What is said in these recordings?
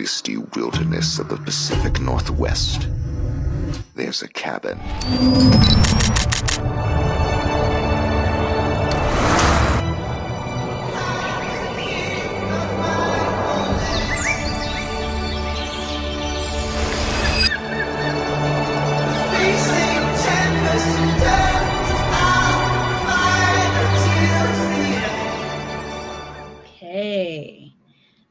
misty wilderness of the Pacific Northwest, there's a cabin. Okay,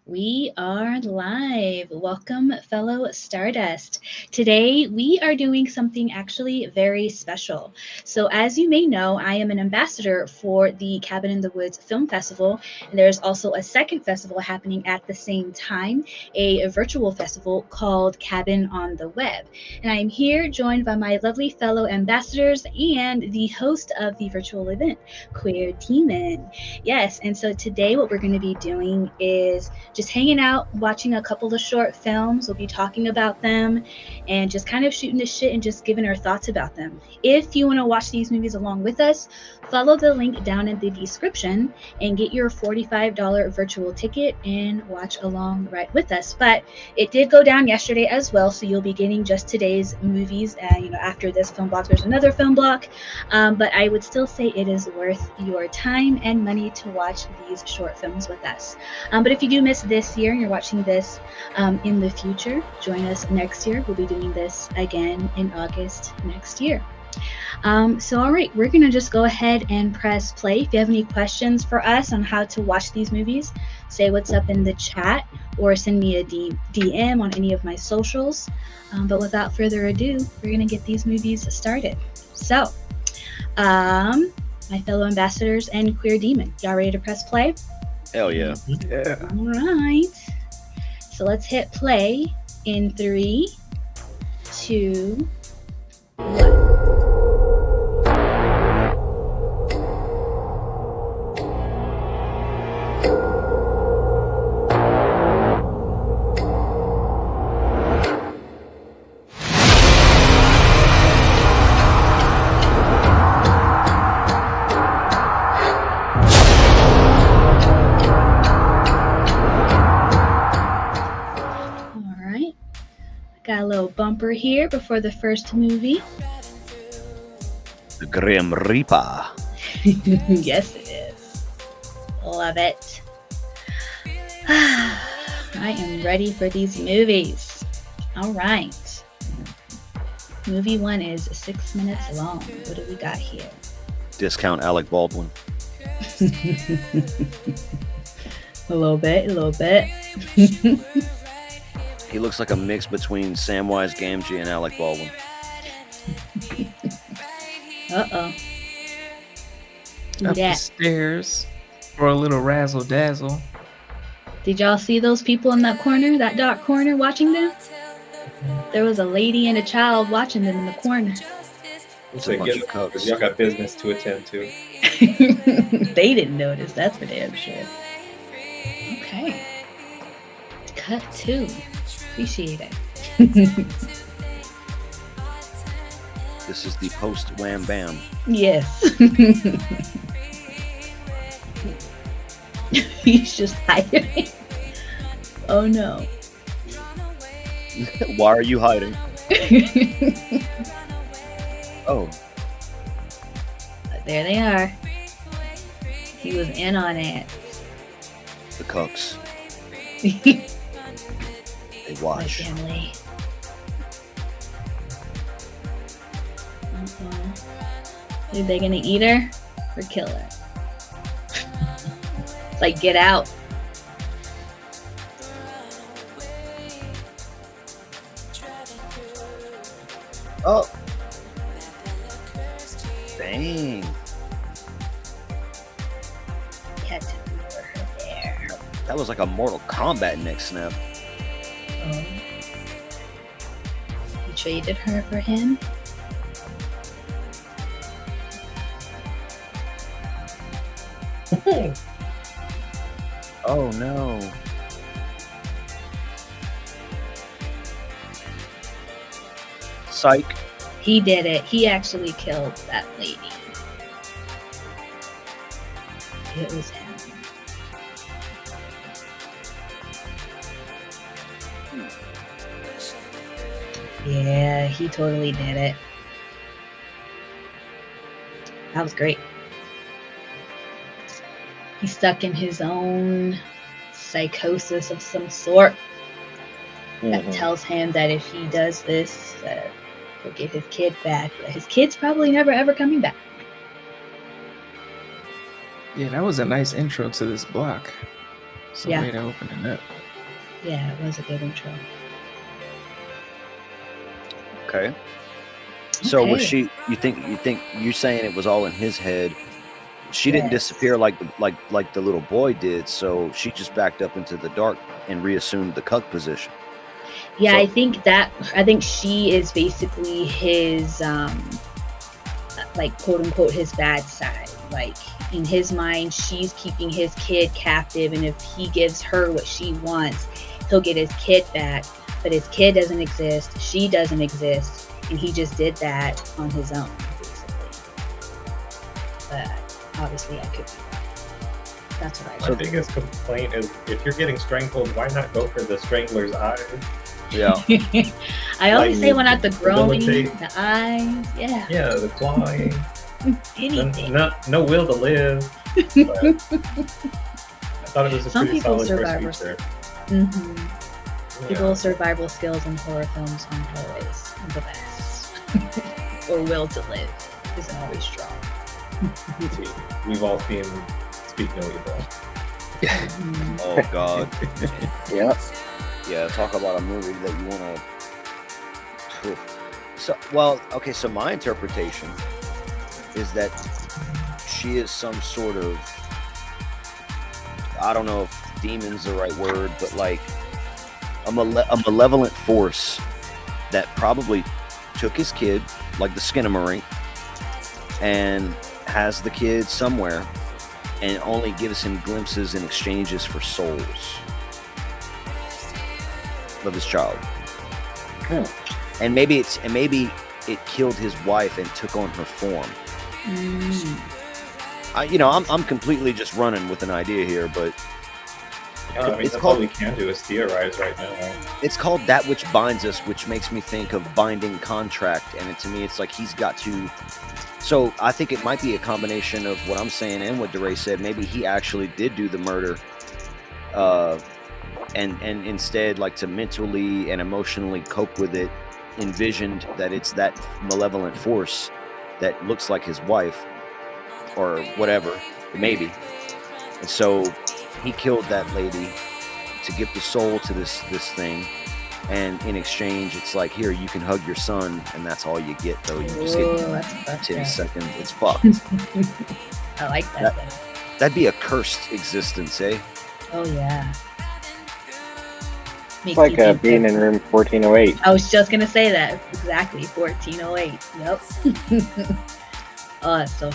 we are live. Welcome, fellow Stardust. Today, we are doing something actually very special. So, as you may know, I am an ambassador for the Cabin in the Woods Film Festival, and there's also a second festival happening at the same time, a virtual festival called Cabin on the Web. And I am here joined by my lovely fellow ambassadors and the host of the virtual event, Queer Demon. Yes, and so today what we're going to be doing is just hanging out, watching a couple of short films. We'll be talking about them and just kind of shooting the shit and just giving our thoughts about them. If you want to watch these movies along with us, follow the link down in the description and get your $45 virtual ticket and watch along right with us. But it did go down yesterday as well, so you'll be getting just today's movies. After this film block, there's another film block, but I would still say it is worth your time and money to watch these short films with us. But if you do miss this year and you're watching this in the future, join us next year. We'll be doing this again in August next year. So all right, we're gonna just go ahead and press play. If you have any questions for us on how to watch these movies, say what's up in the chat or send me a DM on any of my socials. But without further ado, we're gonna get these movies started. So my fellow ambassadors and Queer Demon, y'all ready to press play? Hell yeah. Yeah. All right. So let's hit play in 3, 2, 1. Got a little bumper here before the first movie. The Grim Reaper. Yes, it is. Love it. I am ready for these movies. All right. Movie 1 is 6 minutes long. What do we got here? Discount Alec Baldwin. A little bit. He looks like a mix between Samwise Gamgee and Alec Baldwin. Uh-oh. Up the stairs for a little razzle dazzle. Did y'all see those people in that corner, that dark corner, watching them? There was a lady and a child watching them in the corner. It's a bunch of cucks. Y'all got business to attend to. They didn't notice, that's for damn sure. Okay. Cut 2. Appreciate it. This is the post Wham Bam. Yes. He's just hiding. Oh no. Why are you hiding? Oh. There they are. He was in on it. The cucks. They My watch. family. Are they gonna eat her or kill her? Like, get out. Oh. Dang. Had to lure her there. That was like a Mortal Kombat neck snap. Oh. You traded her for him? Oh no. Psych. He did it. He actually killed that lady. It was him. Yeah, he totally did it. That was great. He's stuck in his own psychosis of some sort that tells him that if he does this, he'll get his kid back. But his kid's probably never ever coming back. Yeah, that was a nice intro to this block. It's a way to open it up. Yeah, it was a good intro. Okay. So was she? You think you're saying it was all in his head? She didn't disappear like the little boy did. So she just backed up into the dark and reassumed the cuck position. Yeah, so, I think she is basically his like quote unquote his bad side. Like in his mind, she's keeping his kid captive, and if he gives her what she wants, he'll get his kid back. But his kid doesn't exist, she doesn't exist, and he just did that on his own, basically. But obviously I could be wrong. That's what I My biggest complaint is if you're getting strangled, why not go for the strangler's eyes? Yeah. I always say why not the groaning, the eyes, Yeah, the clawing. Anything. No will to live. But I thought it was a pretty solid first feature. People's survival skills in horror films aren't always the best. Or will to live isn't always strong. We've all seen Speak No Evil. Oh God. Yeah. Yeah, talk about a movie that you want to. So, well, okay. So my interpretation is that she is some sort of, I don't know if demon's the right word, but like a malevolent force that probably took his kid, like the Skinamarink, and has the kid somewhere, and only gives him glimpses and exchanges for souls of his child. And maybe it killed his wife and took on her form. I'm completely just running with an idea here, but that's all we can do is theorize right now. It's called That Which Binds Us, which makes me think of binding contract, and to me it's like he's got to. So I think it might be a combination of what I'm saying and what DeRay said. Maybe he actually did do the murder, and instead, like, to mentally and emotionally cope with it, envisioned that it's that malevolent force that looks like his wife or whatever, maybe. And so he killed that lady to give the soul to this thing, and in exchange it's like, here, you can hug your son, and that's all you get, though. You just get 10 seconds. It's fucked. I like that. That'd be a cursed existence, eh? Oh yeah. It's like being in room 1408. I was just gonna say that. Exactly, 1408. Yep. Oh, it's so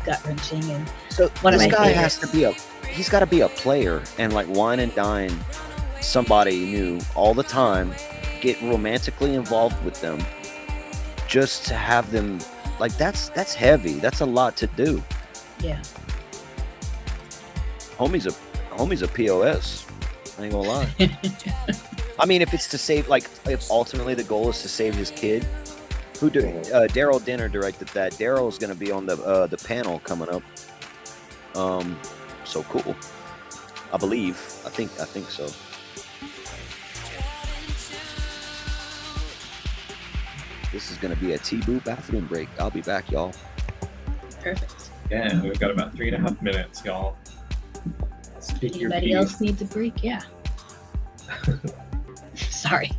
gut-wrenching. And so this guy has to be he's got to be a player and like wine and dine somebody new all the time, get romantically involved with them, just to have them, like, that's heavy. That's a lot to do. Yeah. Homie's a POS. I ain't gonna lie. I mean, if it's to save, like, if ultimately the goal is to save his kid, Daryl Dinner directed that. Daryl's gonna be on the panel coming up. So cool. I believe. I think so. This is gonna be a T-Boo bathroom break. I'll be back, y'all. Perfect. Yeah, we've got about 3.5 minutes, y'all. Speak your Anybody piece. else needs a break? Yeah. Sorry.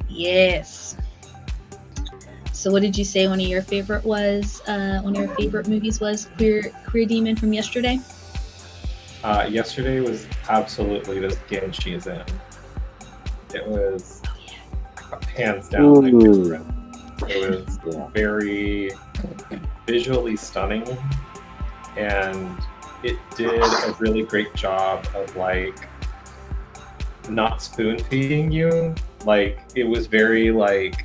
Yes. So what did you say one of your favorite movies was Queer Demon from yesterday? Yesterday was absolutely the skin she's in. It was hands down my favorite. It was very visually stunning, and it did a really great job of, like, not spoon feeding you. Like, it was very, like,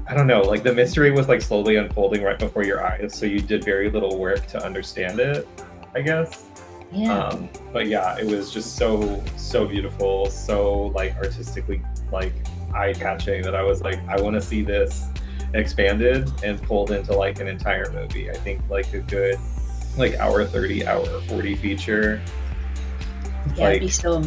I don't know, like, the mystery was, like, slowly unfolding right before your eyes, so you did very little work to understand it, I guess. Yeah. But yeah, it was just so beautiful, so like artistically like eye-catching that I was like, I want to see this expanded and pulled into like an entire movie. I think like a good like hour 30, hour 40 feature. Yeah, it'd be Like so.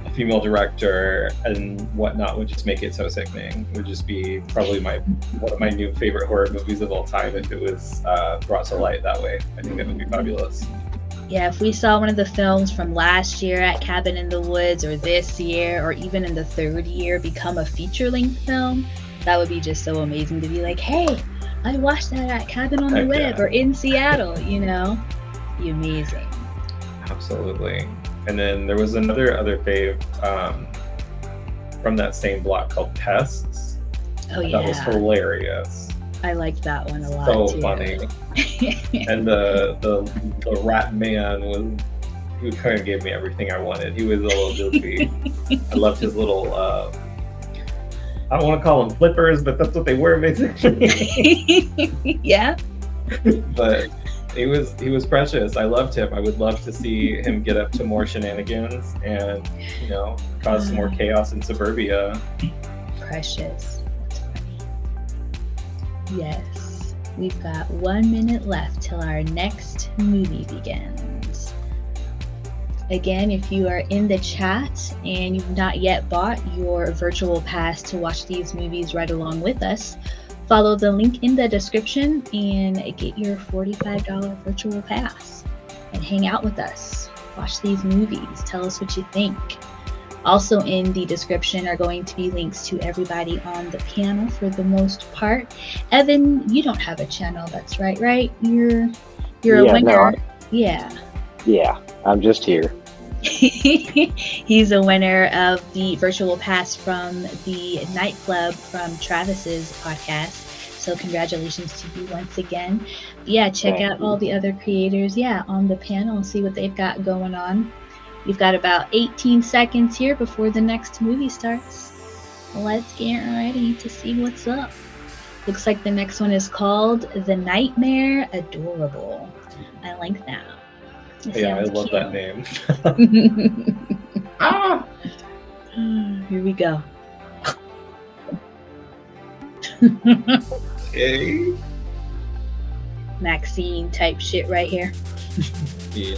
a female director and whatnot would just make it so sickening. It would just be probably one of my new favorite horror movies of all time if it was brought to light that way. I think that would be fabulous. Yeah, if we saw one of the films from last year at Cabin in the Woods, or this year, or even in the third year, become a feature-length film, that would be just so amazing to be like, hey, I watched that at Cabin on the Heck Web yeah. or in Seattle, you know? Be amazing. Absolutely. And then there was other fave from that same block called Pests. Oh, That was yeah. hilarious. I liked that one a lot, So too. funny. And the rat man he kind of gave me everything I wanted. He was a little goofy. I loved his little I don't want to call them flippers, but that's what they were basically. Yeah. But he was precious. I loved him. I would love to see him get up to more shenanigans and, you know, cause some more chaos in suburbia. Precious. That's funny. Yes. We've got 1 minute left till our next movie begins. Again, if you are in the chat and you've not yet bought your virtual pass to watch these movies right along with us, follow the link in the description and get your $45 virtual pass and hang out with us. Watch these movies. Tell us what you think. Also in the description are going to be links to everybody on the panel for the most part. Evan, you don't have a channel, that's right? You're a winner. Yeah, I'm just here. He's a winner of the virtual pass from the nightclub from Travis's podcast. So congratulations to you once again. Yeah, check out all the other creators, on the panel and see what they've got going on. We've got about 18 seconds here before the next movie starts. Let's get ready to see what's up. Looks like the next one is called The Nightmare Adorable. I like that. Yeah, I love that name. Ah! Here we go. Okay. Maxine type shit right here. Yeah.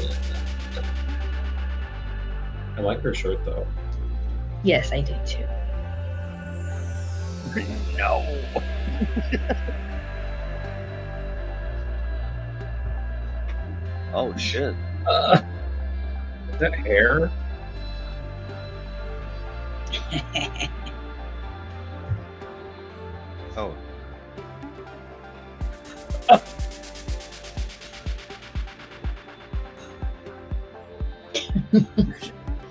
I like her shirt though. Yes, I do too. No. Oh shit. Is that hair? Oh.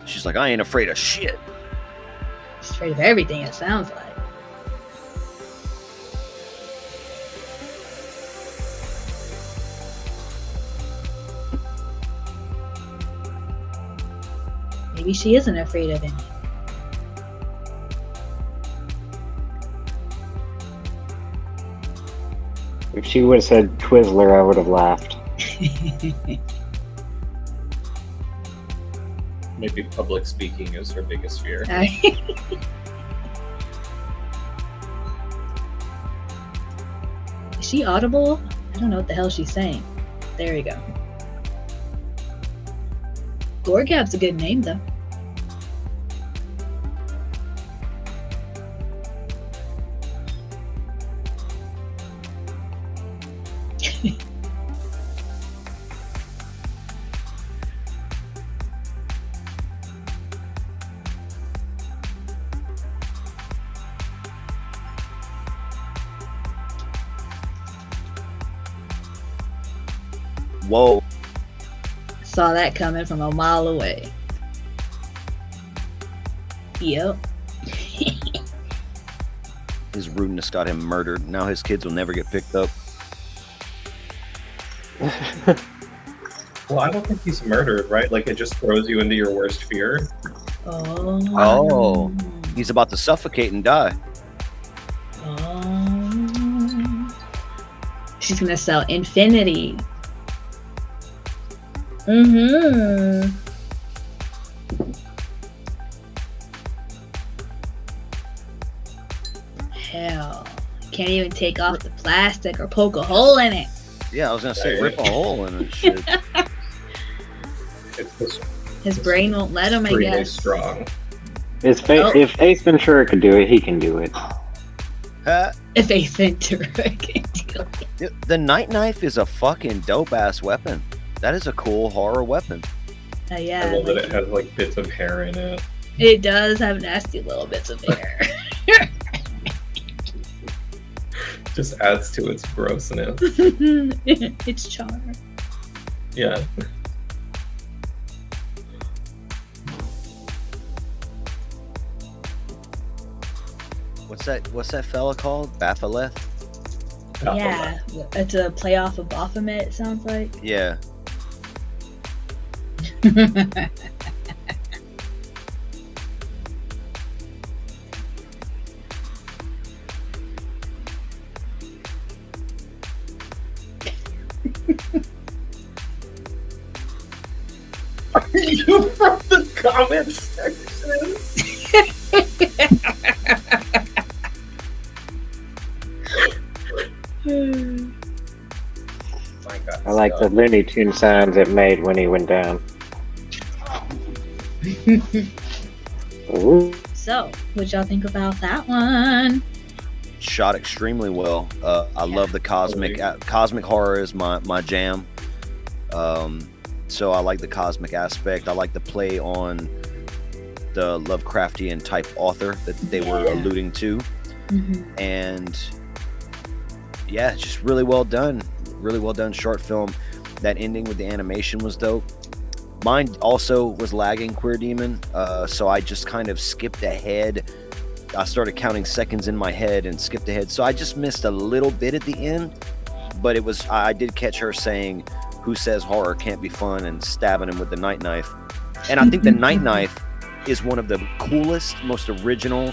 She's like, I ain't afraid of shit. She's afraid of everything, it sounds like. Maybe she isn't afraid of him. If she would have said Twizzler, I would have laughed. Maybe public speaking is her biggest fear. Is she audible? I don't know what the hell she's saying. There we go. Gorgab's a good name, though. Whoa. Saw that coming from a mile away. Yep. His rudeness got him murdered. Now his kids will never get picked up. Well, I don't think he's murdered, right? Like it just throws you into your worst fear. Oh. He's about to suffocate and die. She's gonna sell infinity. Mm-hmm. Hell, can't even take off the plastic or poke a hole in it. Yeah, I was gonna say rip a hole in it. Shit. It's just His brain won't let him, I really guess. strong. If Ace Ventura could do it, he can do it. If Ace Ventura can do it. The night knife is a fucking dope ass weapon. That is a cool horror weapon. Yeah, I love that it has like bits of hair in it. it does have nasty little bits of hair. Just adds to its grossness. It's charm. Yeah. What's that fella called? Baphomet? Yeah, it's a play off of Baphomet, it sounds like. Yeah. Are you from the comment section? My God, I like the Looney Tune sounds it made when he went down. Ooh. So, what y'all think about that one? Shot extremely well. I love the cosmic horror is my jam. So I like the cosmic aspect. I like the play on the Lovecraftian type author that they were alluding to. Mm-hmm. And yeah, it's just really well done. Really well done short film. That ending with the animation was dope. Mine also was lagging, Queer Demon. So I just kind of skipped ahead. I started counting seconds in my head and skipped ahead. So I just missed a little bit at the end. But I did catch her saying, "Who says horror can't be fun?" and stabbing him with the night knife. And I think the night knife is one of the coolest, most original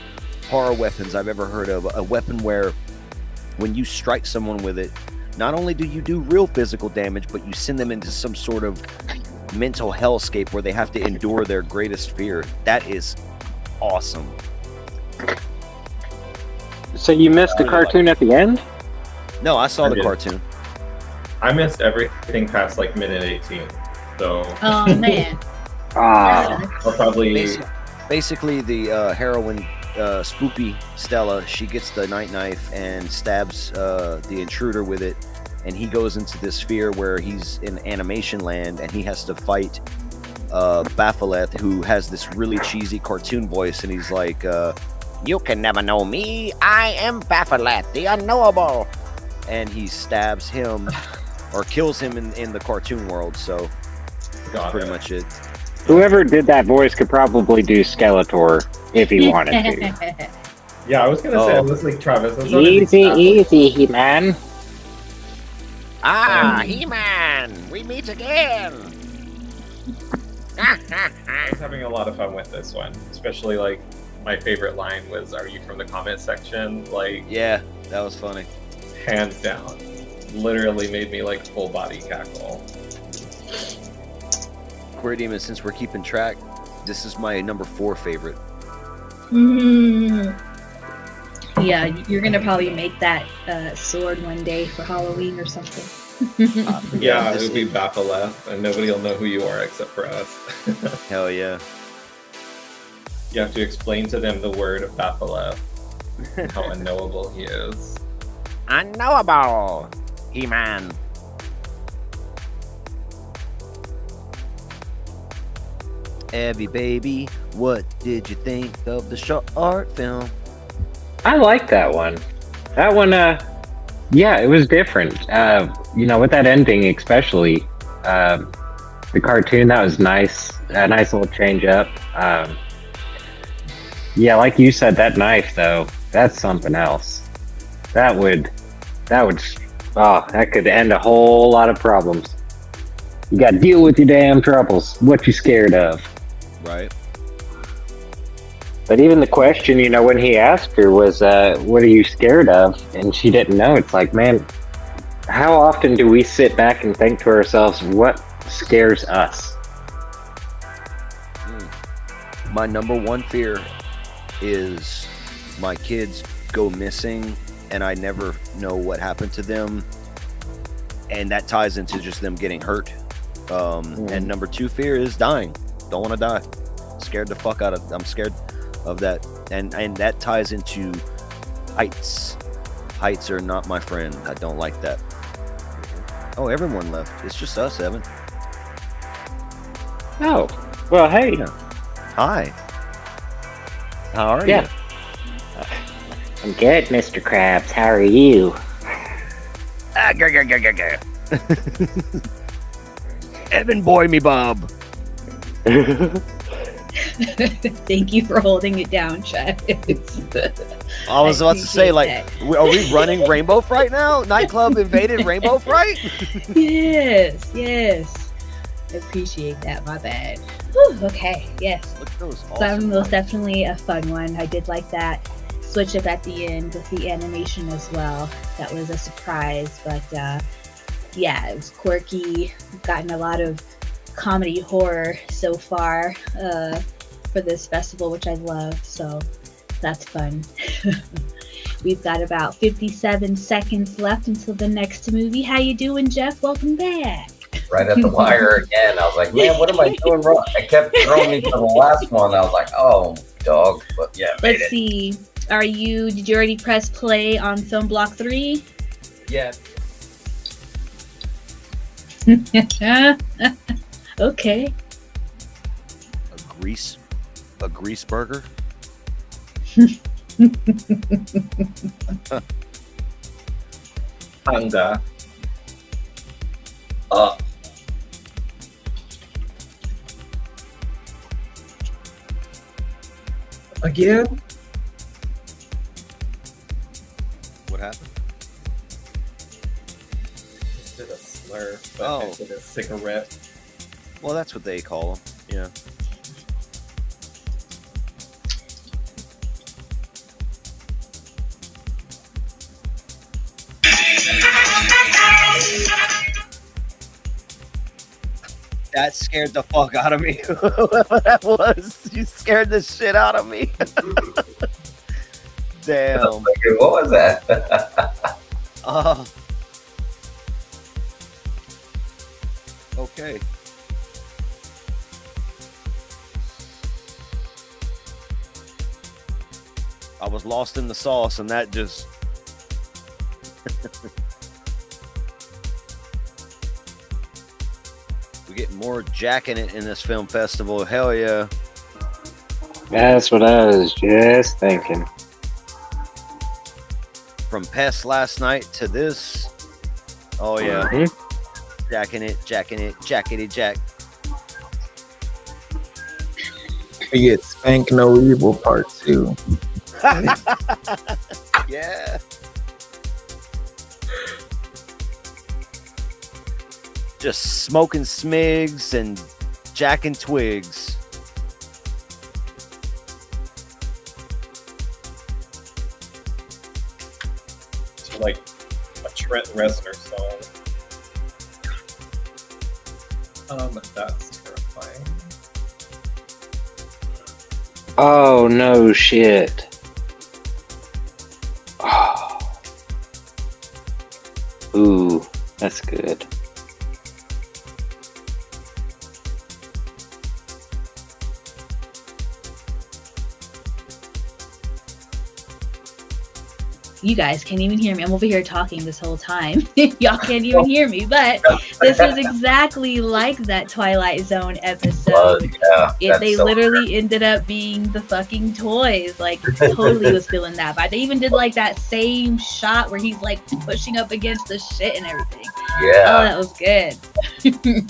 horror weapons I've ever heard of. A weapon where when you strike someone with it, not only do you do real physical damage, but you send them into some sort of mental hellscape where they have to endure their greatest fear. That is awesome. So you missed the cartoon at the end? No, I saw I the did. cartoon. I missed everything past like minute 18. So Oh, man. Ah, I'll probably Basically, the heroine, Spoopy Stella, she gets the night knife and stabs the intruder with it, and he goes into this sphere where he's in animation land, and he has to fight Baphomet, who has this really cheesy cartoon voice, and he's like, "You can never know me. I am Baphomet, the unknowable," and he stabs him or kills him in the cartoon world. So got pretty it. much it. whoever did that voice could probably do Skeletor if he wanted to. Yeah, I was gonna say, I was like, Travis, that's not an Easy, example. easy, He-Man. He-Man, we meet again. I was having a lot of fun with this one, especially like my favorite line was, "Are you from the comment section?" Like, Yeah, that was funny. hands down, literally made me like full body cackle. Queer Demon, since we're keeping track, this is my number 4 favorite. Mm. Yeah, you're gonna probably make that sword one day for Halloween or something. Yeah, it this- would be Baphomet, and nobody will know who you are except for us. Hell yeah. You have to explain to them the word of Baphomet, and how unknowable he is. Unknowable, He-Man. Abby, baby, what did you think of the short film? I like that one. That one, yeah, it was different. With that ending especially, the cartoon, that was nice. A nice little change up. Yeah, like you said, that knife though, that's something else. That could end a whole lot of problems. You gotta deal with your damn troubles. What you scared of? Right. But even the question, when he asked her was, what are you scared of? And she didn't know. It's like, man, how often do we sit back and think to ourselves, what scares us? My number one fear is my kids go missing and I never know what happened to them, and that ties into just them getting hurt. And number two fear is dying. Don't want to die. Scared the fuck out of. I'm scared of that, and that ties into heights. Heights are not my friend. I don't like that. Oh, everyone left. It's just us, Evan. Oh, well, hey. Hi. How are Yeah. you? I'm good, Mr. Krabs. How are you? Evan boy me Bob. Thank you for holding it down, Chad. I was about to say, like, appreciate are we running RainbowFRIGHT now? Nightclub invaded RainbowFRIGHT? Yes. I appreciate that. My bad. Whew, okay, yes. Look at those So that awesome was lights. definitely a fun one. I did like that switch up at the end with the animation as well. That was a surprise, but yeah, it was quirky. We've gotten a lot of comedy horror so far for this festival, which I love, so that's fun. We've got about 57 seconds left until the next movie. How you doing, Jeff? Welcome back. Right at the wire again. I was like, man, what am I doing wrong? I kept throwing me to the last one. I was like, oh, dog. But yeah, made Let's it. see. Did you already press play on Film Block 3? Yeah. Okay. A grease burger? Panda. Again? What happened? Just did a slur, but Oh. I did a cigarette. Well, that's what they call them. Yeah. That scared the fuck out of me. Whoever that was, you scared the shit out of me. Damn. What was that? Okay. I was lost in the sauce, and that just. We get more jacking it in this film festival. Hell yeah. That's what I was just thinking. From Pest last night to this. Oh yeah. Mhm. Jacking it, jackety jack. We get Spank No Evil Part 2. Yeah. Just smoking smigs and jacking twigs. It's like a Trent Reznor song. That's terrifying. Oh, no shit. Oh. Ooh, that's good. You guys can't even hear me. I'm over here talking this whole time. Y'all can't even hear me, but this was exactly like that Twilight Zone episode. They so literally ended up being the fucking toys. Like, totally was feeling that vibe. They even did like that same shot where he's like pushing up against the shit and everything. Oh, Yeah. that was good.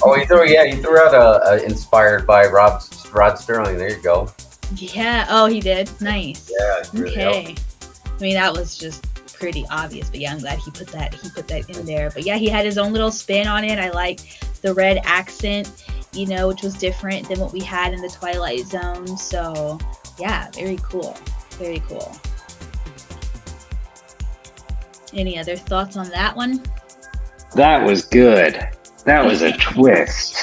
Oh, he threw out a inspired by Rod Sterling. There you go. Yeah. Oh, he did. Nice. Yeah. it really Okay. helped. I mean, that was just pretty obvious, but yeah, I'm glad he put that in there. But yeah, he had his own little spin on it. I like the red accent, which was different than what we had in the Twilight Zone. So yeah, very cool. Very cool. Any other thoughts on that one? That was good. That was a twist.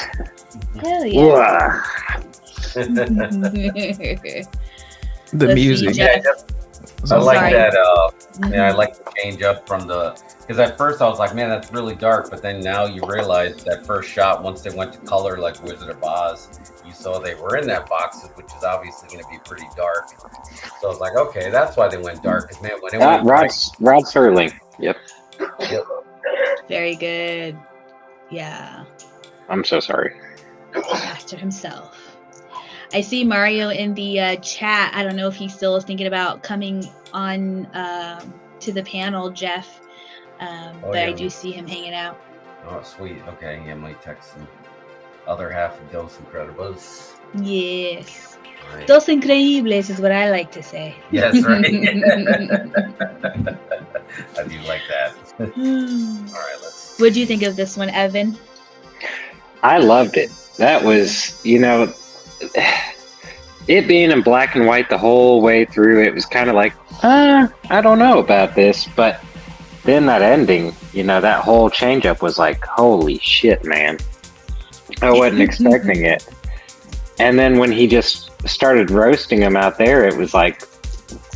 Hell yeah. The Let's see, music. Jeff. I like Sorry. that. Mhm. Yeah, I like the change up from because at first I was like, man, that's really dark. But then now you realize that first shot, once they went to color like Wizard of Oz, you saw they were in that box, which is obviously going to be pretty dark. So I was like, okay, that's why they went dark. Because man, when it went Rod Serling. Yep. Very good. Yeah. I'm so sorry. Master himself. I see Mario in the chat. I don't know if he still is thinking about coming on to the panel, Jeff. But yeah. I do see him hanging out. Oh, sweet. Okay, yeah, my text the other half of Dos Incredibles. Yes. Right. Dos Increíbles is what I like to say. Yes, right. I do like that. All right, let's. What do you think of this one, Evan? I loved it. That was, it being in black and white the whole way through, it was kind of like, I don't know about this. But then that ending, that whole change up was like, holy shit, man. I wasn't expecting it. And then when he just started roasting them out there, it was like,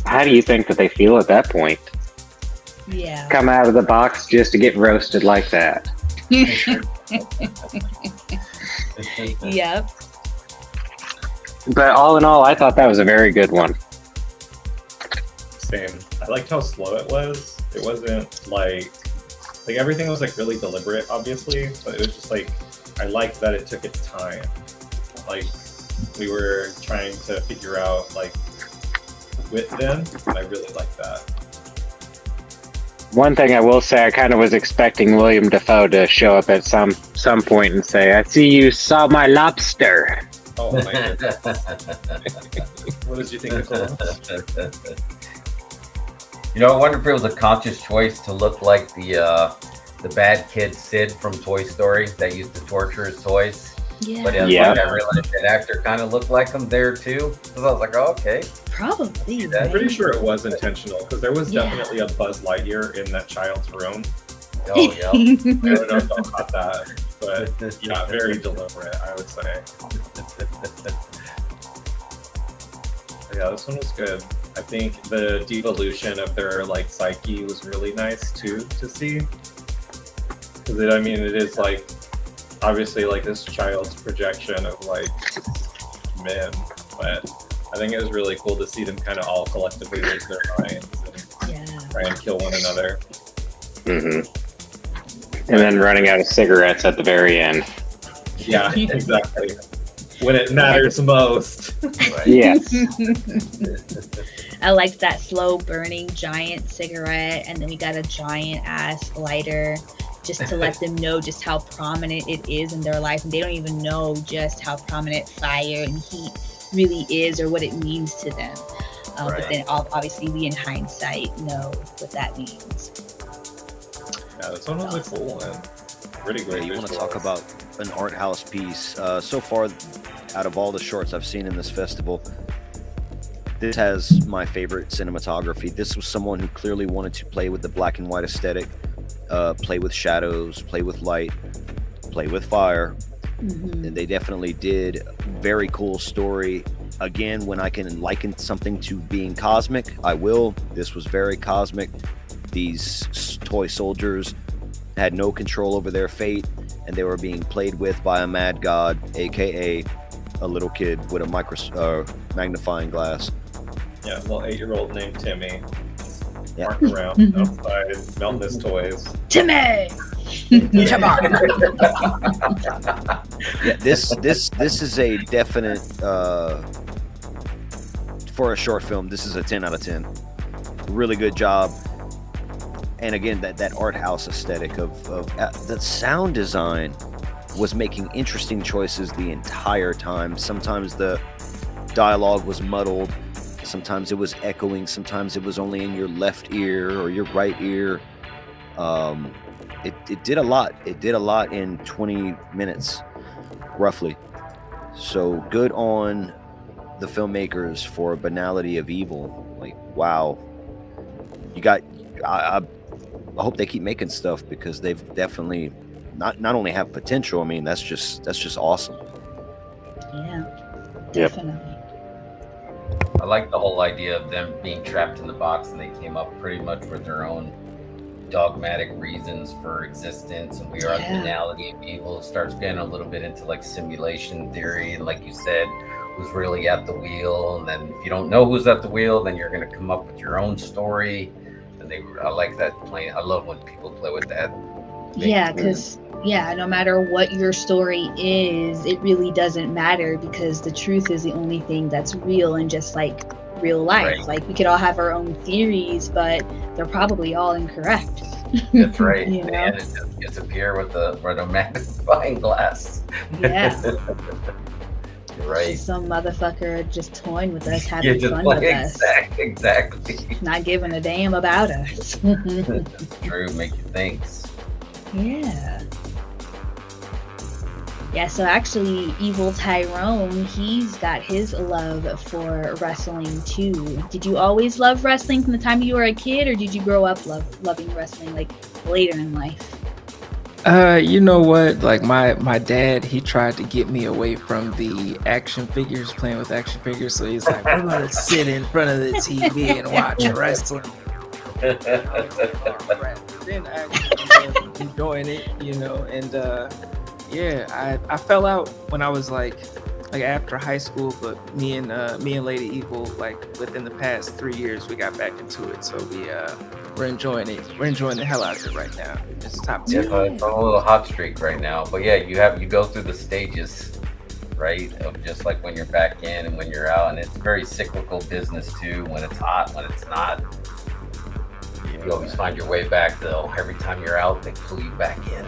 how do you think that they feel at that point? Yeah. Come out of the box just to get roasted like that. Yep. But all in all, I thought that was a very good one. Same. I liked how slow it was. It wasn't like everything was like really deliberate, obviously, but it was just like I liked that it took its time. Like we were trying to figure out like with them, and I really liked that. One thing I will say, I kind of was expecting William Dafoe to show up at some point and say, "I see you saw my lobster." Oh my goodness. What did you think, Nicole? I wonder if it was a conscious choice to look like the bad kid Sid from Toy Story that used to torture his toys. Yeah. But I realized that actor kind of looked like him there too. So I was like, oh, okay. Probably. I'm I'm pretty sure it was intentional because there was definitely a Buzz Lightyear in that child's room. Oh yeah. I don't know if y'all caught that, but yeah, very deliberate, I would say. Yeah, this one was good. I think the devolution of their like psyche was really nice too to see. Because it is like obviously like this child's projection of like men, but I think it was really cool to see them kind of all collectively lose their minds and try and kill one another. Mm-hmm. And then running out of cigarettes at the very end. Yeah, exactly. When it matters most. Right. Yes. I liked that slow burning giant cigarette, and then we got a giant ass lighter just to let them know just how prominent it is in their life, and they don't even know just how prominent fire and heat really is or what it means to them. But then obviously we in hindsight know what that means. Yeah, this one was a cool one. Really great. You want to talk about an art house piece? So far, out of all the shorts I've seen in this festival, this has my favorite cinematography. This was someone who clearly wanted to play with the black and white aesthetic, play with shadows, play with light, play with fire. Mm-hmm. And they definitely did. Very cool story. Again, when I can liken something to being cosmic, I will. This was very cosmic. These toy soldiers had no control over their fate, and they were being played with by a mad god, aka a little kid with a magnifying glass. Yeah, little 8-year-old named Timmy. Yeah. Walking around outside, melting his toys. Timmy! Yeah, this is a definite for a short film. This is a 10 out of 10. Really good job. And again, that art house aesthetic of the sound design was making interesting choices the entire time. Sometimes the dialogue was muddled, sometimes it was echoing, sometimes it was only in your left ear or your right ear. It did a lot. It did a lot in 20 minutes, roughly. So good on the filmmakers for Banality of Evil. Like, wow. I hope they keep making stuff because they've definitely not only have potential. I mean, that's just awesome. Yeah, Yep. definitely. I like the whole idea of them being trapped in the box, and they came up pretty much with their own dogmatic reasons for existence, and we are the Yeah. banality of evil. It starts getting a little bit into like simulation theory, and like you said, who's really at the wheel, and then if you don't know who's at the wheel, then you're going to come up with your own story. And I like that playing. I love when people play with that. Yeah, because no matter what your story is, it really doesn't matter, because the truth is the only thing that's real, and just like real life. Right. Like, we could all have our own theories, but they're probably all incorrect. That's right. You know? And it just disappear with the magnifying glass. Yeah. You're right. Some motherfucker just toying with us, Yeah, having just fun like with us, exactly. not giving a damn about us. True, make you think. Yeah. Yeah, so actually, Evil Tyrone, he's got his love for wrestling too. Did you always love wrestling from the time you were a kid, or did you grow up loving wrestling like later in life? You know what? Like my dad, he tried to get me away from the action figures, playing with action figures. So he's like, "We're gonna sit in front of the TV and watch wrestling." Then I actually ended up enjoying it, you know. And yeah, I fell out when I was like after high school, but me and Lady Evil, like within the past 3 years, we got back into it. So we're enjoying it. We're enjoying the hell out of it right now. It's top Yeah, 10. it's on a little hot streak right now. But yeah, you go through the stages, right? Of just like when you're back in and when you're out, and it's very cyclical business too. When it's hot, when it's not. You always find your way back though. Every time you're out, they pull you back in.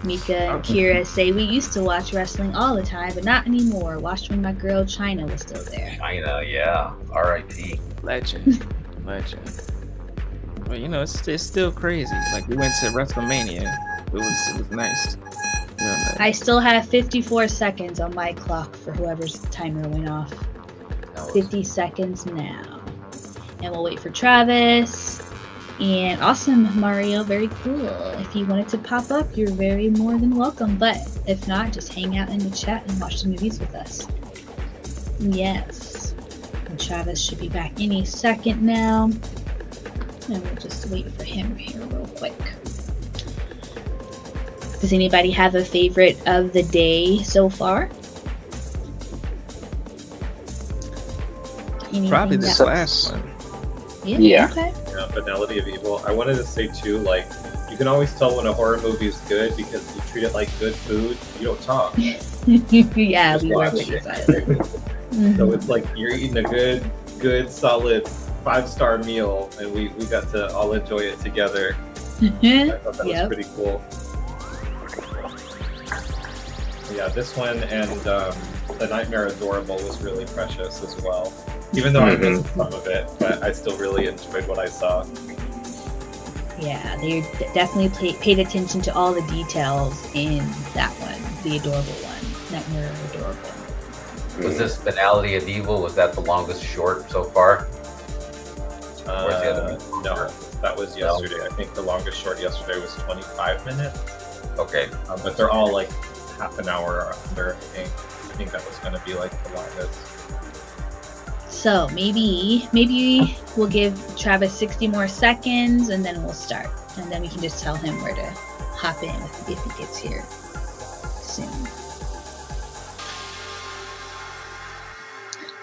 Mika and Kira say, we used to watch wrestling all the time, but not anymore. Watched when my girl China was still there. China, yeah. R.I.P. Legend. Well, you know, it's still crazy. Like, we went to WrestleMania. It was nice. I still have 54 seconds on my clock for whoever's timer went off. 50 seconds now. And we'll wait for Travis. And awesome, Mario. Very cool. If you wanted to pop up, you're very more than welcome. But if not, just hang out in the chat and watch the movies with us. Yes. And Travis should be back any second now. And we'll just wait for him here real quick. Does anybody have a favorite of the day so far? Anything Probably this last one. Yeah. Okay. Yeah, Banality of Evil. I wanted to say too, like, you can always tell when a horror movie is good because you treat it like good food. You don't talk. Yeah, Just we were watch pretty it. excited. So it's like you're eating a good, solid 5-star meal, and we got to all enjoy it together. I thought that was pretty cool. Yeah, this one and The Nightmare Adorable was really precious as well. Even though I missed some of it, but I still really enjoyed what I saw. Yeah, they definitely paid attention to all the details in that one, the adorable one, Nightmare Adorable. Was this Banality of Evil? Was that the longest short so far? No, that was yesterday. I think the longest short yesterday was 25 minutes. Okay. But they're all like half an hour or under. I think that was going to be like the longest. So maybe we'll give Travis 60 more seconds and then we'll start. And then we can just tell him where to hop in if he gets here soon.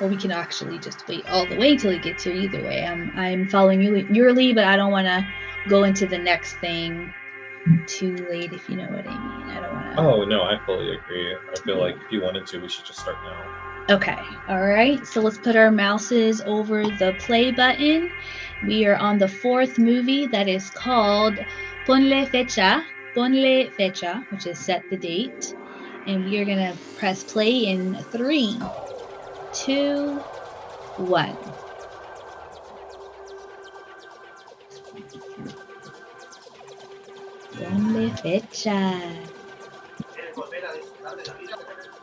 Or we can actually just wait all the way till he gets here either way. I'm following your lead, but I don't want to go into the next thing too late, if you know what I mean. I don't want to... Oh, no, I fully agree. I feel like if you wanted to, we should just start now. Okay, all right, so let's put our mouses over the play button. We are on the 4th movie that is called Ponle Fecha, which is set the date. And we are gonna press play in 3, 2, 1. Ponle Fecha.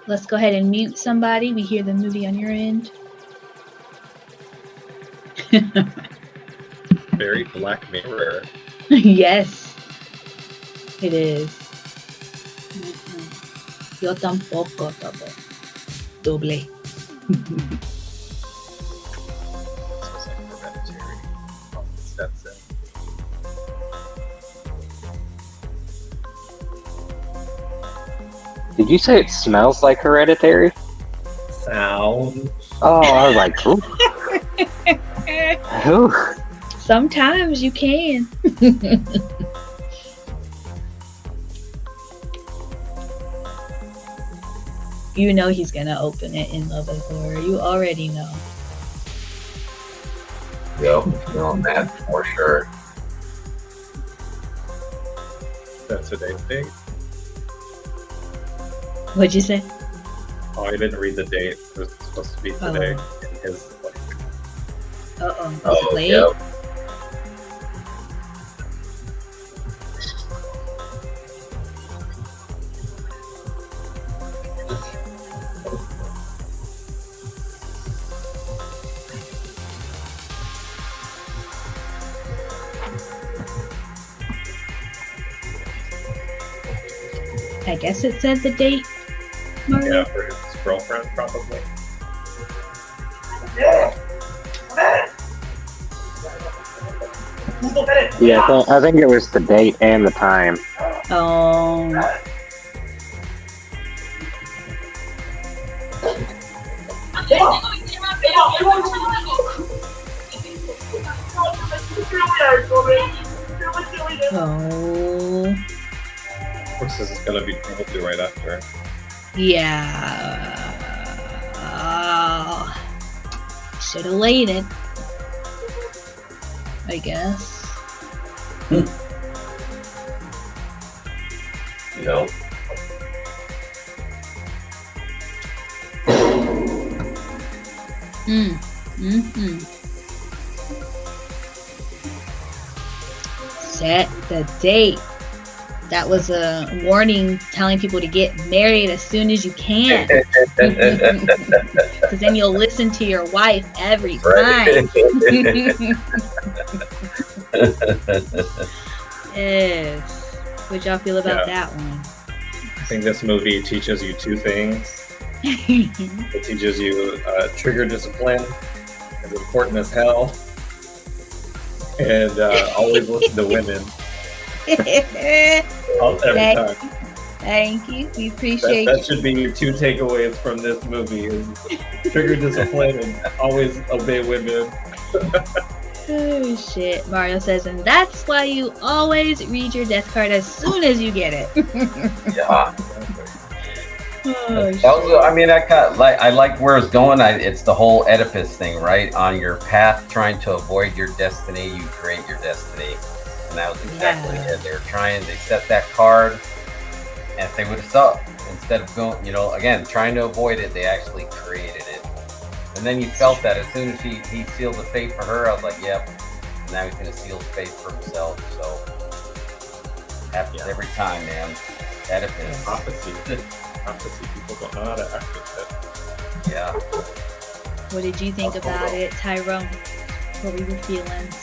Let's go ahead and mute somebody. We hear the movie on your end. Very Black Mirror. Yes, it is. Yo tampoco, doble. It's like hereditary. That's it. Did you say it smells like Hereditary? Sound. Oh, I was like, ooh. Ooh. Sometimes you can. You know he's gonna open it in love with horror. You already know. Yep, feeling that for sure. That's today's date. What'd you say? Oh, I didn't read the date. It was supposed to be today. In his, like, Uh-oh. Is it Oh, late? yep. I guess it said the date. Mario? yeah, for his girlfriend, probably. Yeah, I think it was the date and the time. Oh. Oh. Of course, this is gonna be probably right after. Yeah. Should have waited. I guess. No. Set the date. That was a warning telling people to get married as soon as you can. Because then you'll listen to your wife every time. Yes. What y'all feel about that one? I think this movie teaches you two things. It teaches you trigger discipline is important as hell, and always listen to women every time. Thank you. We appreciate That should be your two takeaways from this movie: is trigger discipline and always obey women. Oh shit. Mario says, and that's why you always read your death card as soon as you get it. Yeah. Oh, shit. Also, I mean, I like where it's going. It's the whole Oedipus thing, right? On your path, trying to avoid your destiny, you create your destiny, and that was exactly it. They were trying. They set that card, and if they would have thought, instead of going, again, trying to avoid it, they actually created it. And then you felt that as soon as he sealed the fate for her, I was like, yep. And now he's gonna seal the fate for himself. So happens every time, man. Oedipus. Prophecy. People don't know how to act with it. Yeah. What did you think about it, Tyrone? What were your feelings?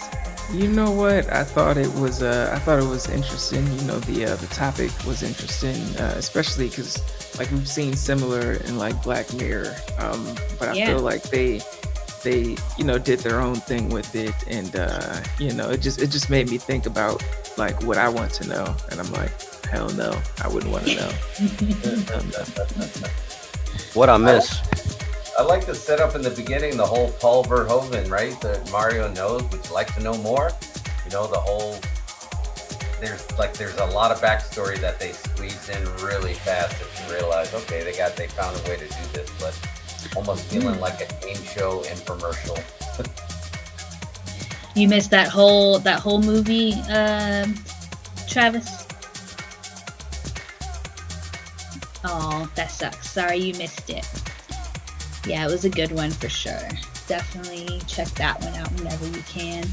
You know what? I thought it was interesting. The topic was interesting, especially because like we've seen similar in like Black Mirror. But I feel like they did their own thing with it, and it just made me think about like what I want to know, and I'm like, hell no, I wouldn't want to know. What I miss? I like the setup in the beginning, the whole Paul Verhoeven, right? That Mario knows, would you like to know more? The whole, there's a lot of backstory that they squeeze in really fast if you realize, okay, they found a way to do this, but almost feeling like a game show infomercial. You missed that whole movie, Travis? Oh, that sucks. Sorry you missed it. Yeah, it was a good one for sure. Definitely check that one out whenever you can.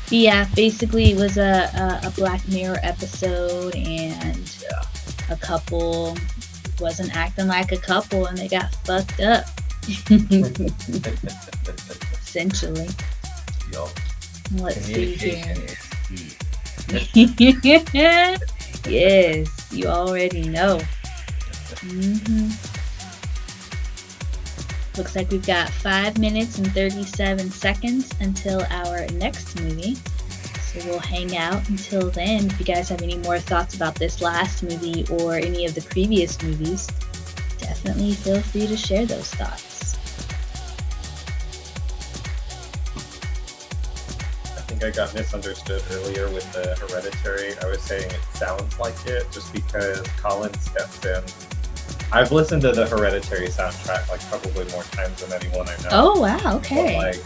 But yeah, basically it was a Black Mirror episode, and a couple wasn't acting like a couple, and they got fucked up. Essentially. Yo, Let's see here. communication is key. Yes, you already know. Mm-hmm. Looks like we've got 5 minutes and 37 seconds until our next movie. So we'll hang out until then. If you guys have any more thoughts about this last movie or any of the previous movies, definitely feel free to share those thoughts. I think I got misunderstood earlier with the Hereditary. I was saying it sounds like it just because Colin steps in. I've listened to the Hereditary soundtrack like probably more times than anyone I know. Oh wow, okay. But, like,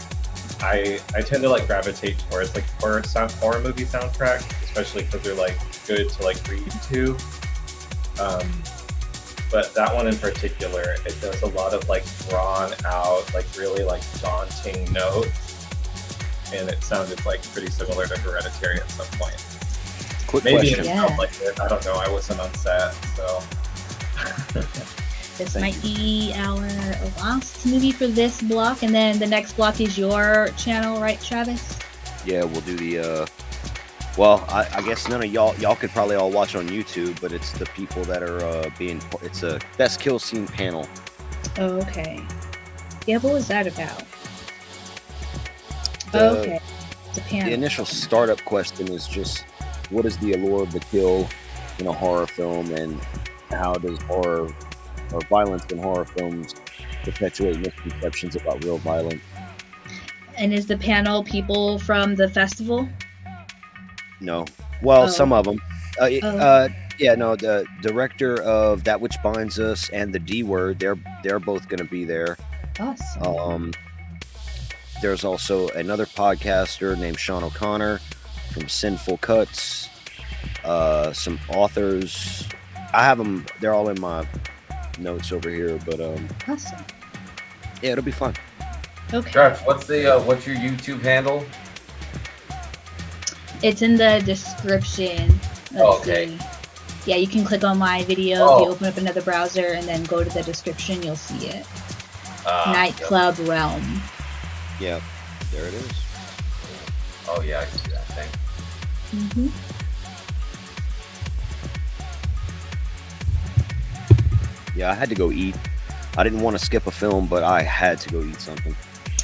I tend to like gravitate towards like horror movie soundtrack, especially because they're like good to like read to. But that one in particular, it does a lot of like drawn out, like really like daunting notes, and it sounded like pretty similar to Hereditary at some point. Quick Maybe question. it Yeah. felt like it. I don't know. I wasn't on set, so. This Thank might be our last movie for this block, and then the next block is your channel, right, Travis? Yeah, we'll do the. Well, I guess none of y'all could probably all watch on YouTube, but it's the people that are it's a best kill scene panel. Oh, okay. Yeah, what was that about? The- Okay. It's a panel. The initial startup question is just, what is the allure of the kill in a horror film, and how does horror or violence in horror films perpetuate misconceptions about real violence? And is the panel people from the festival? No. Well, Oh. some of them. Oh. Yeah, no, the director of That Which Binds Us and The D Word, they're both going to be there. Awesome. There's also another podcaster named Sean O'Connor from Sinful Cuts. Some authors. I have them. They're all in my notes over here, but Awesome. yeah, it'll be fun. Okay. Josh, what's your YouTube handle? It's in the description. Let's Okay. see. Yeah, you can click on my video. Oh. If you open up another browser and then go to the description, you'll see it. Nightclub Realm. Yeah, there it is. Oh yeah, I can see that thing. Mm-hmm. Yeah, I had to go eat. I didn't want to skip a film, but I had to go eat something.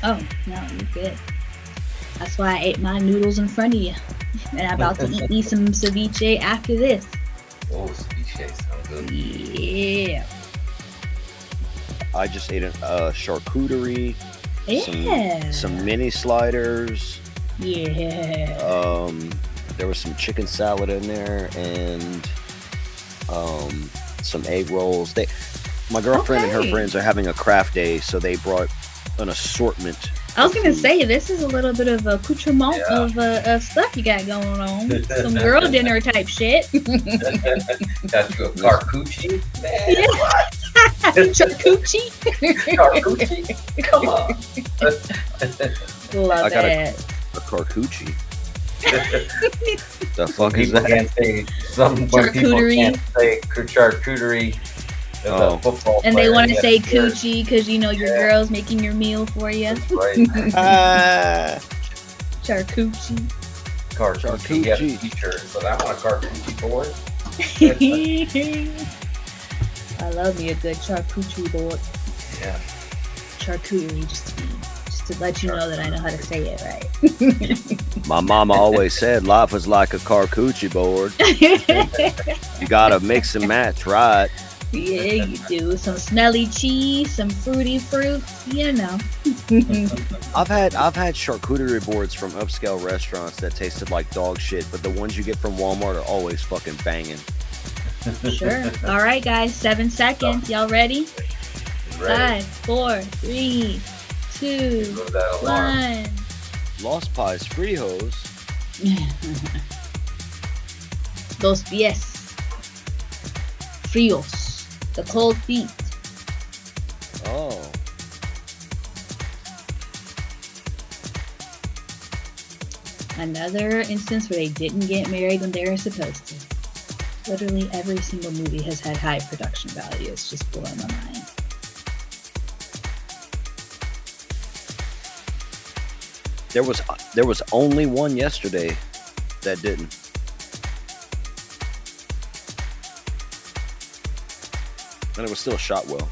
Oh, no, you're good. That's why I ate my noodles in front of you. And I'm about to eat me some ceviche after this. Oh, ceviche sounds good. Yeah. I just ate a charcuterie, Yeah. some mini sliders. Yeah. There was some chicken salad in there, and some egg rolls. My girlfriend and her Okay. friends are having a craft day, so they brought an assortment. I was gonna say this is a little bit of accoutrement Yeah. of stuff you got going on. Some girl dinner type shit. Got you a carcucci? Man, Yeah. what? Charcuterie. Carcucci? Come on. Love I got it. A carcucci. The fuck is People that? can't say some when people Charcuterie. can't say charcuterie. As Oh. a football And they player, want to yes, say sir. coochie because you know your Yeah. girl's making your meal for you. That's right. Charcuterie. Carcucci. Get a t-shirt. So I want a carcucci board. I love me a good charcuterie board. Yeah. Charcuterie, just to let you know that I know how to say it right. My mama always said life was like a carcucci board. You gotta mix and match, right? Yeah, you do. Some smelly cheese, some fruity fruits, you know. I've had charcuterie boards from upscale restaurants that tasted like dog shit, but the ones you get from Walmart are always fucking banging. Sure. All right, guys. 7 seconds. Y'all ready? Ready. 5, 4, 3, 2, Move that alarm. 1. Lost Pies free hose. Los pies. Fríos. The cold feet. Oh. Another instance where they didn't get married when they were supposed to. Literally every single movie has had high production value. It's just blowing my mind. There was only one yesterday that didn't. And it was still shot well.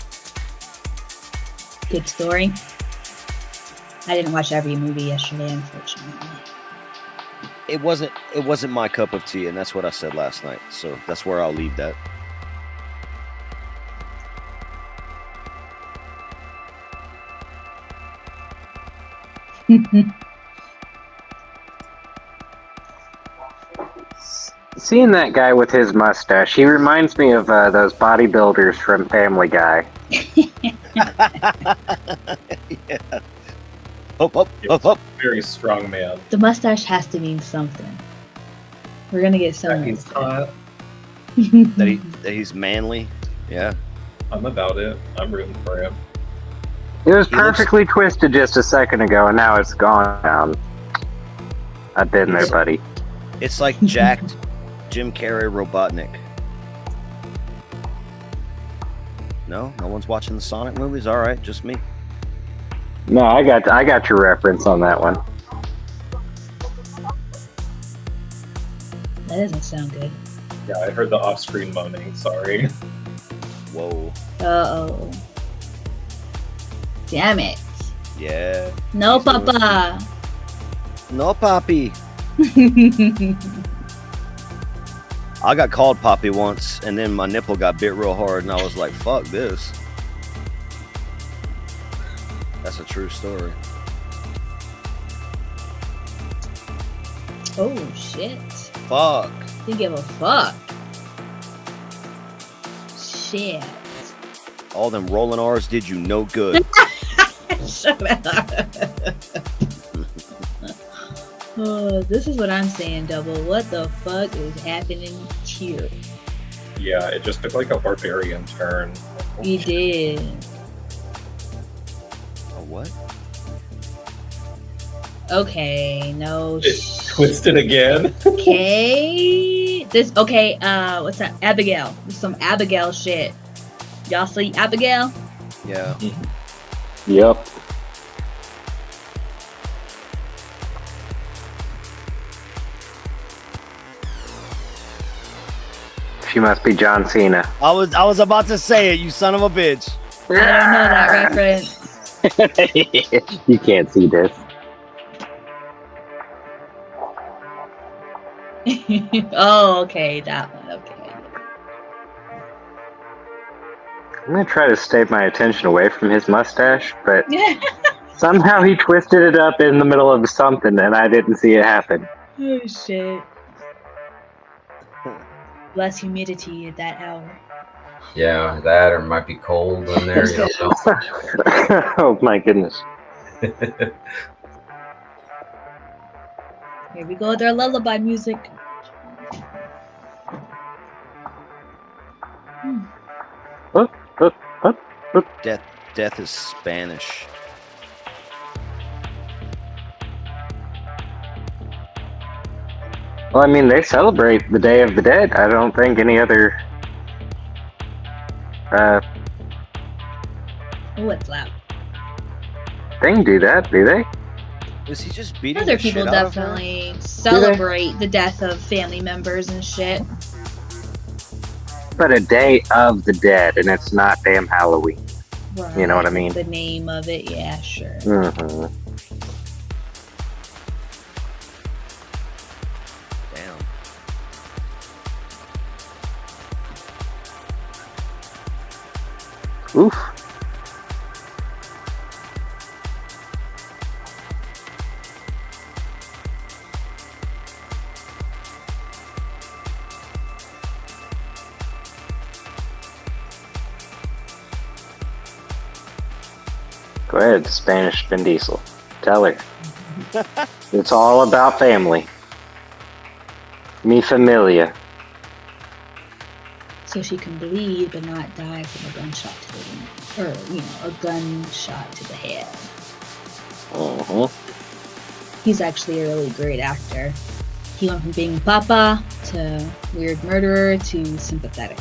Good story. I didn't watch every movie yesterday, unfortunately. It wasn't my cup of tea, and that's what I said last night. So that's where I'll leave that. Seeing that guy with his mustache, he reminds me of those bodybuilders from Family Guy. Yeah. Up. Very strong man. The mustache has to mean something. We're gonna get so He's hot. That he's manly. Yeah. I'm about it. I'm rooting for him. It was perfectly twisted just a second ago, and now it's gone down. I've been there, buddy. It's like jacked Jim Carrey Robotnik. No one's watching the Sonic movies. All right, just me. No, I got your reference on that one. That doesn't sound good. Yeah, I heard the off-screen moaning. Sorry. Whoa. Uh-oh. Damn it. Yeah. No, Papa. No, Poppy. I got called Poppy once, and then my nipple got bit real hard, and I was like, fuck this. That's a true story. Oh, shit. Fuck. You give a fuck. Shit. All them rolling R's did you no good. Shut up. Oh, this is what I'm saying, Double. What the fuck is happening here? Yeah, it just took like a barbarian turn. You did. A what? Okay, no. It twisted again. Okay. Okay, what's that? Abigail. Some Abigail shit. Y'all see Abigail? Yeah. Yep. She must be John Cena. I was about to say it, you son of a bitch. I don't know that reference. You can't see this. Oh, okay, that one. Okay. I'm gonna try to stay my attention away from his mustache, but somehow he twisted it up in the middle of something and I didn't see it happen. Oh, shit. Less humidity at that hour. Yeah, that or it might be cold in there. You don't know. Oh my goodness. Here we go with our lullaby music. Death is Spanish. Well, I mean, they celebrate the Day of the Dead. I don't think any other Oh, it's loud. thing do that, do they? Was he just beating Other the shit people out of her? definitely celebrate the death of family members and shit. But a Day of the Dead, and it's not damn Halloween. Right. You know what I mean? The name of it, yeah, sure. Mm-hmm. Damn. Oof. Go ahead, Spanish Vin Diesel. Tell her. It's all about family. Mi familia. So she can bleed but not die from a gunshot to the a gunshot to the head. Uh-huh. He's actually a really great actor. He went from being Papa to weird murderer to sympathetic.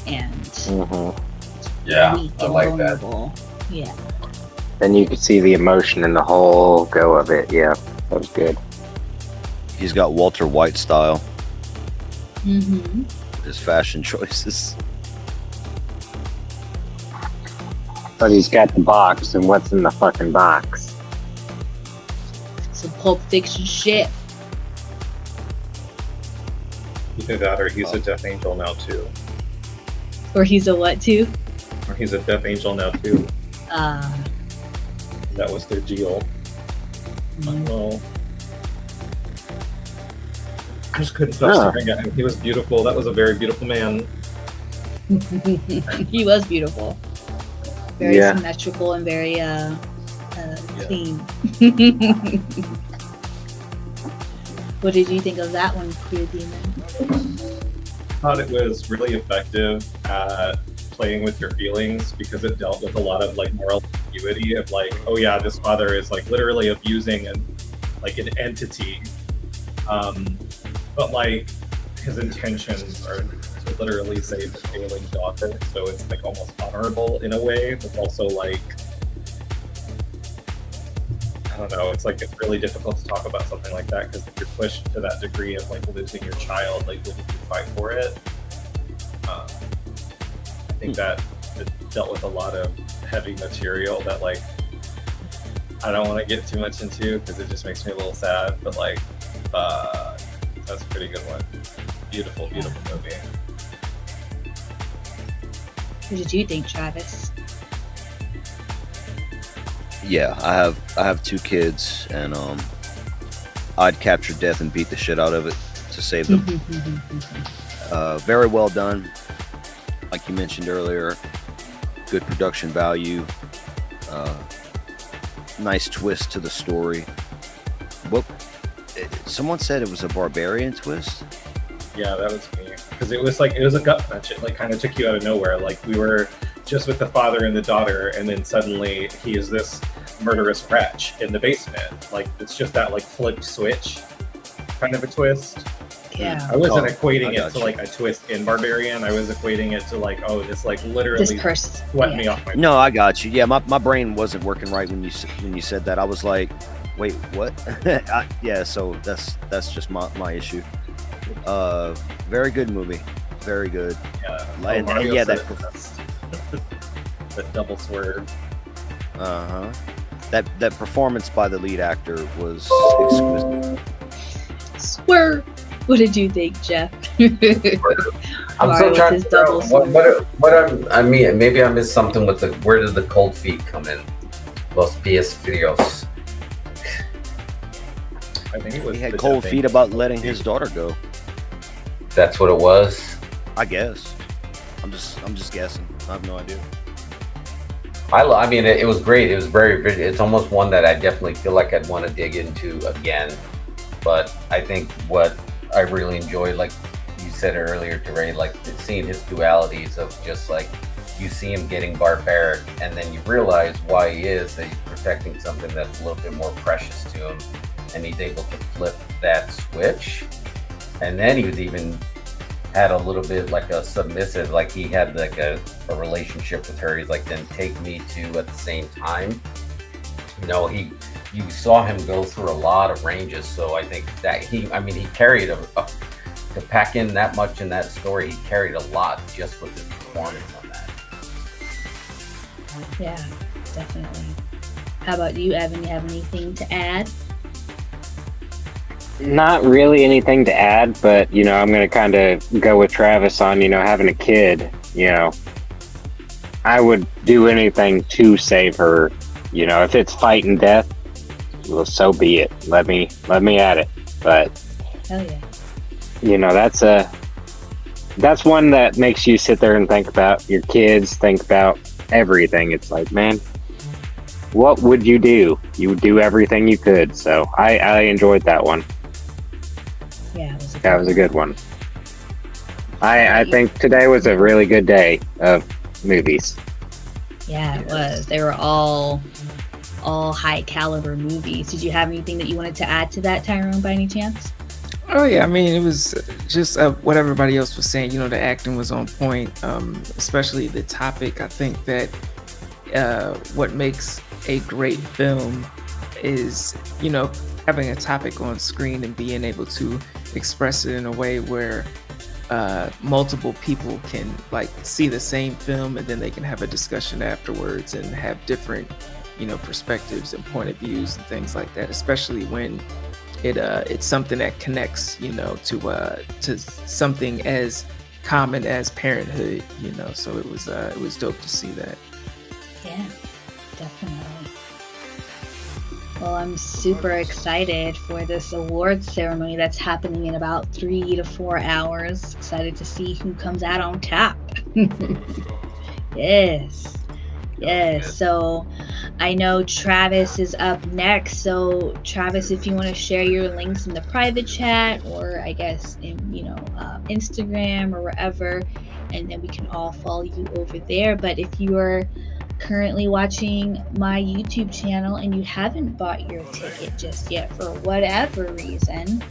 And Uh-huh. Yeah, weak I and like that. vulnerable. Yeah. Then you could see the emotion in the whole go of it. Yeah, that was good. He's got Walter White style. Mm-hmm. His fashion choices. but he's got the box, and what's in the fucking box? Some Pulp Fiction shit. Either that or he's a death angel now too. Or he's a what too? Or he's a death angel now too. Uh, That was their deal. Well, I just couldn't stop staring at him. He was beautiful. That was a very beautiful man. he was beautiful. Very Yeah. symmetrical and very clean. What did you think of that one, Queer Demon? I thought it was really effective at playing with your feelings because it dealt with a lot of like moral ambiguity of like, oh yeah, this father is like literally abusing an entity, but like his intentions are to literally save the failing daughter, so it's like almost honorable in a way, but also like, I don't know, it's like it's really difficult to talk about something like that because if you're pushed to that degree of like losing your child, like wouldn't you fight for it? I think that it dealt with a lot of heavy material that like I don't want to get too much into because it just makes me a little sad, but like that's a pretty good one. Beautiful, beautiful movie. What did you think, Travis? Yeah, I have 2 kids, and I'd capture death and beat the shit out of it to save them. Very well done, like you mentioned earlier. Good production value. Nice twist to the story. What? Someone said it was a barbarian twist. Yeah, that was me. Because it was a gut punch. It like kind of took you out of nowhere. Like we were just with the father and the daughter, and then suddenly he is this murderous wretch in the basement. Like it's just that like flip switch kind of a twist. Yeah. I wasn't equating I it got to you. like a twist in Barbarian. I was equating it to like, oh, this like literally This person. swept me off my. No, I got you. Yeah, my brain wasn't working right when you said that. I was like, wait, what? Yeah, so that's just my issue. Very good movie. Very good. Yeah, And Mario yeah, said that it best. That double swerve. that performance by the lead actor was exquisite. Swerve. What did you think, Jeff? I'm Mario still with trying his to figure double out I mean, maybe I missed something with where did the cold feet come in? Los pies fríos. I think it was. He had the cold Death feet Angel. about letting his daughter go. That's what it was. I guess. I'm just guessing. I have no idea. I mean, it was great. It was it's almost one that I definitely feel like I'd want to dig into again. But I think what I really enjoyed, like you said earlier to Ray, like seeing his dualities of just like you see him getting barbaric and then you realize why he is, that he's protecting something that's a little bit more precious to him, and he's able to flip that switch. And then he was even had a little bit like a submissive, like he had like a relationship with her. He's like, then take me to at the same time. You know, you saw him go through a lot of ranges. So I think that he carried to pack in that much in that story, he carried a lot just with his performance on that. Yeah, definitely. How about you, Evan? You have anything to add? Not really anything to add, but I'm gonna kind of go with Travis on having a kid. I would do anything to save her. If it's fighting death, well, so be it. Let me at it. But Hell yeah. that's one that makes you sit there and think about your kids, think about everything. It's like, man, what would you do? You would do everything you could. So I enjoyed that one. Yeah, That was a good one. I think today was a really good day of movies. Yeah, it was. They were all high caliber movies. Did you have anything that you wanted to add to that, Tyrone, by any chance? Oh yeah, I mean, it was just what everybody else was saying. The acting was on point, especially the topic. I think that what makes a great film is, having a topic on screen and being able to express it in a way where multiple people can like see the same film, and then they can have a discussion afterwards and have different, you know, perspectives and point of views and things like that, especially when it's something that connects, you know, to something as common as parenthood, you know. So it was dope to see that. Yeah, definitely. Well, I'm super excited for this awards ceremony that's happening in about 3 to 4 hours. Excited to see who comes out on top. Yes. Yes. So I know Travis is up next. So Travis, if you want to share your links in the private chat, or I guess in, you know, Instagram or wherever, and then we can all follow you over there. But if you are currently watching my YouTube channel and you haven't bought your ticket just yet for whatever reason,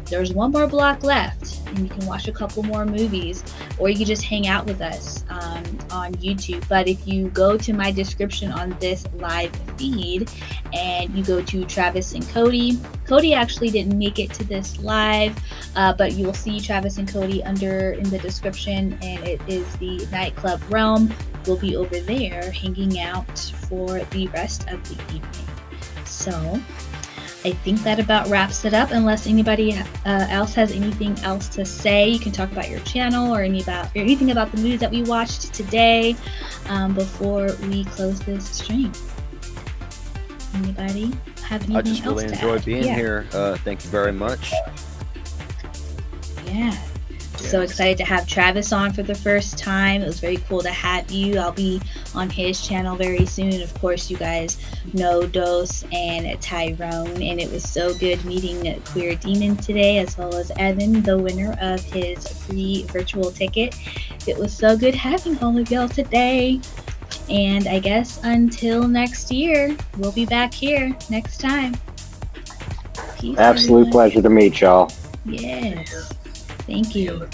there's one more block left and you can watch a couple more movies, or you can just hang out with us on YouTube. But if you go to my description on this live feed and you go to Travis and Cody actually didn't make it to this live, but you will see Travis and Cody in the description, and it is the nightclub Realm. We'll be over there hanging out for the rest of the evening. So I think that about wraps it up. Unless anybody else has anything else to say, you can talk about your channel or anything about the movies that we watched today before we close this stream. Anybody have anything else to add? I just really enjoyed being here. Thank you very much. Yeah. So excited to have Travis on for the first time. It was very cool to have you. I'll be on his channel very soon. Of course, you guys know Dose and Tyrone, and it was so good meeting Queer Demon today, as well as Evan, the winner of his free virtual ticket. It was so good having all of y'all today. And I guess until next year, we'll be back here next time. Peace, Absolute everyone. pleasure to meet y'all. Yes. Thank you.